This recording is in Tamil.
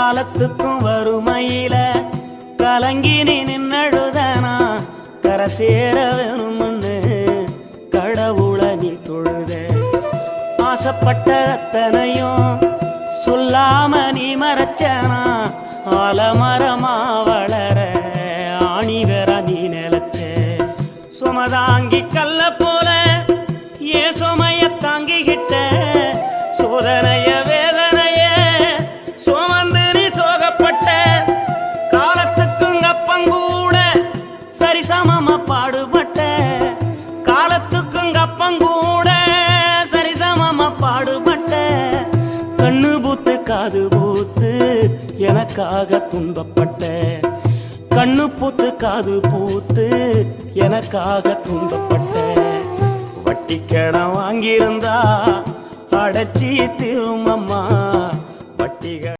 காலத்துக்கும் வறுமையில கலங்கி நீ நின்னழுதனா கரை சேர வேணும்னு கடவுளை நீ தொழுத. ஆசைப்பட்ட அத்தனையும் சொல்லாம நீ மறைச்சனா ஆலமரமா வளர ஆணி வேற நீ நிலச்ச. சுமதாங்கி கல்ல போல ஏ சுமைய தாங்கிக்கிட்ட சோதனைய வேதனைய சுமந்து நீ சோகப்பட்ட. காலத்துக்கும் அப்பங்கூட சரிசமமா பாடுபட்ட. காலத்துக்கும் அப்பங்கூட சரிசமமா பாடுபட்ட. கண்ணு பூத்து காது பூத்து எனக்காக துன்பப்பட்ட. கண்ணு பூத்து காது பூத்து எனக்காக துன்பப்பட்ட. வட்டி கடன் வாங்கியிருந்தா அடைச்சி திரும்பம்மா வட்டிகள்